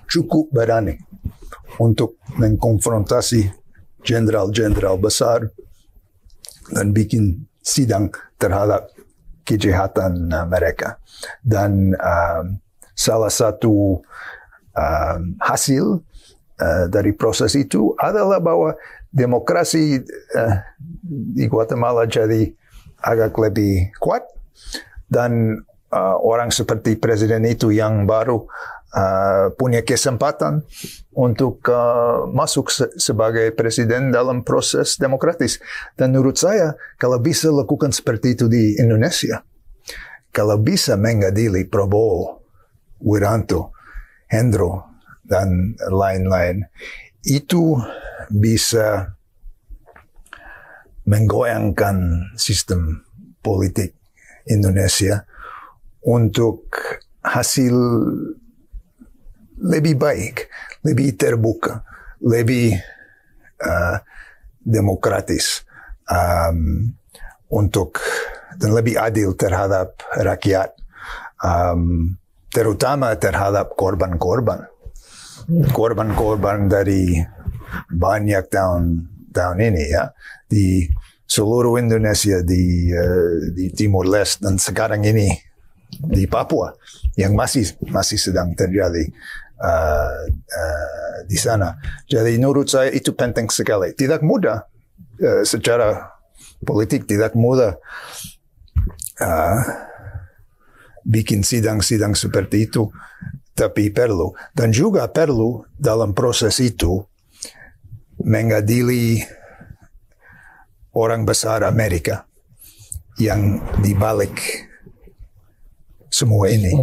cukup berani untuk mengkonfrontasi jenderal-jenderal besar dan bikin sidang terhadap kejahatan mereka. Dan salah satu hasil dari proses itu adalah bahwa demokrasi di Guatemala jadi agak lebih kuat, dan orang seperti presiden itu yang baru punya kesempatan untuk masuk sebagai presiden dalam proses demokratis. Dan menurut saya, kalau bisa lakukan seperti itu di Indonesia, kalau bisa mengadili Prabowo, Wiranto, Hendro, dan lain-lain, itu bisa menggoyangkan sistem politik Indonesia untuk hasil lebih baik, lebih terbuka, lebih demokratis, dan lebih adil terhadap rakyat, terutama terhadap korban-korban dari banyak tahun ini, ya, di seluruh Indonesia, di Timur Leste, dan sekarang ini di Papua yang masih sedang terjadi di sana. Jadi menurut saya itu penting sekali. Tidak mudah secara politik, tidak mudah bikin sidang-sidang seperti itu, tapi perlu. Dan juga perlu dalam proses itu mengadili orang besar Amerika yang dibalik semua ini.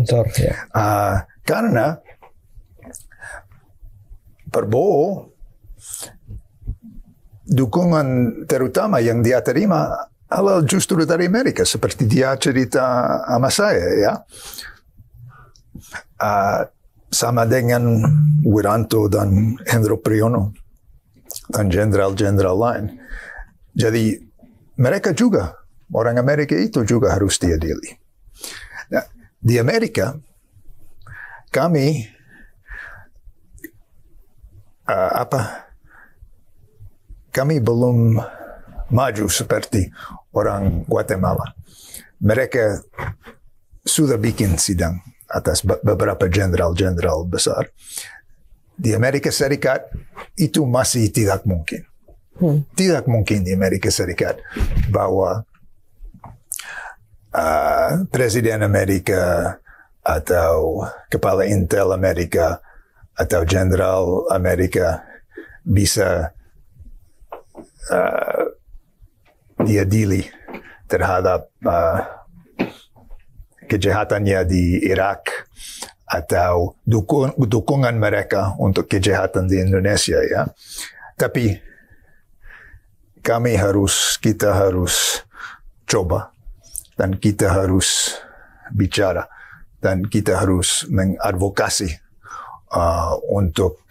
Karena Prabowo, dukungan terutama yang dia terima adalah justru dari Amerika, seperti dia cerita sama saya, ya. Sama dengan Wiranto dan Hendro Priyono dan jenderal-jenderal lain. Jadi mereka juga, orang Amerika itu juga harus diadili. Nah, di Amerika, kami belum maju seperti orang Guatemala. Mereka sudah bikin sidang atas beberapa jenderal-jenderal besar. Di Amerika Serikat itu masih tidak mungkin. Tidak mungkin di Amerika Serikat bahwa Presiden Amerika atau Kepala Intel Amerika atau Jenderal Amerika bisa diadili terhadap kejahatannya di Irak atau dukungan mereka untuk kejahatan di Indonesia, ya. Tapi kita harus coba, dan kita harus bicara, dan kita harus mengadvokasi untuk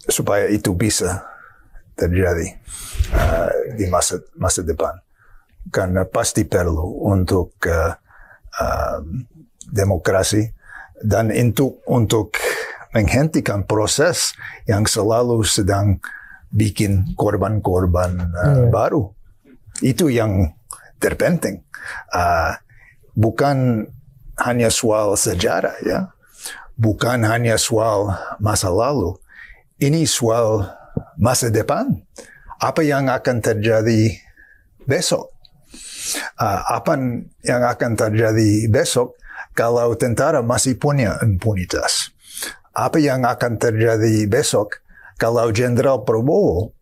supaya itu bisa terjadi di masa depan. Karena pasti perlu untuk demokrasi dan untuk menghentikan proses yang selalu sedang bikin korban-korban baru. Itu yang terpenting. Bukan hanya soal sejarah, ya. Bukan hanya soal masa lalu. Ini soal masa depan. Apa yang akan terjadi besok? Apa yang akan terjadi besok kalau tentara masih punya impunitas? Apa yang akan terjadi besok kalau Jenderal Prabowo,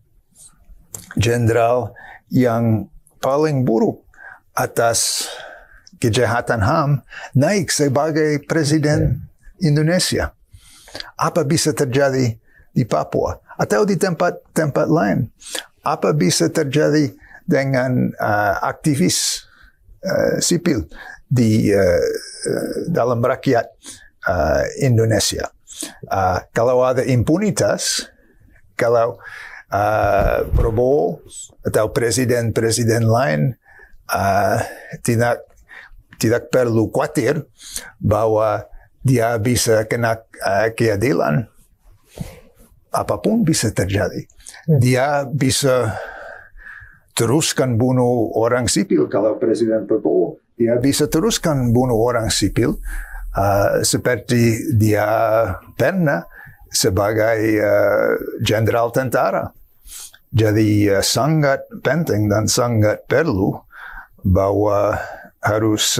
jenderal yang paling buruk atas kejahatan HAM, naik sebagai Presiden Indonesia? Apa bisa terjadi di Papua atau di tempat lain? Apa bisa terjadi dengan aktivis sipil di dalam rakyat Indonesia? Kalau ada impunitas, kalau Prabowo atau presiden-presiden lain tidak perlu khawatir bahwa dia bisa kena keadilan, apapun bisa terjadi. Dia bisa teruskan bunuh orang sipil. Kalau Presiden Prabowo, dia bisa teruskan bunuh orang sipil seperti dia pernah sebagai jenderal tentara. Jadi sangat penting dan sangat perlu bahwa harus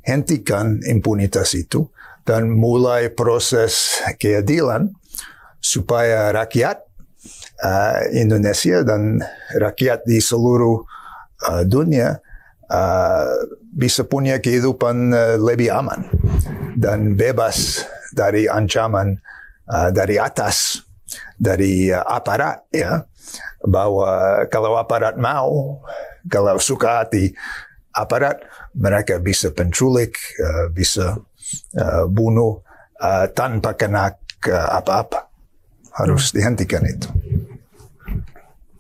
hentikan impunitas itu dan mulai proses keadilan supaya rakyat Indonesia dan rakyat di seluruh dunia bisa punya kehidupan lebih aman dan bebas dari ancaman dari atas, dari aparat, ya. Bahwa kalau aparat mau, kalau suka hati aparat, mereka bisa penculik, bisa bunuh tanpa kena apa-apa. Harus dihentikan itu.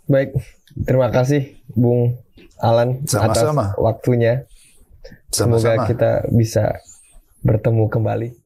Baik, terima kasih Bung Alan atas waktunya. Semoga kita bisa bertemu kembali.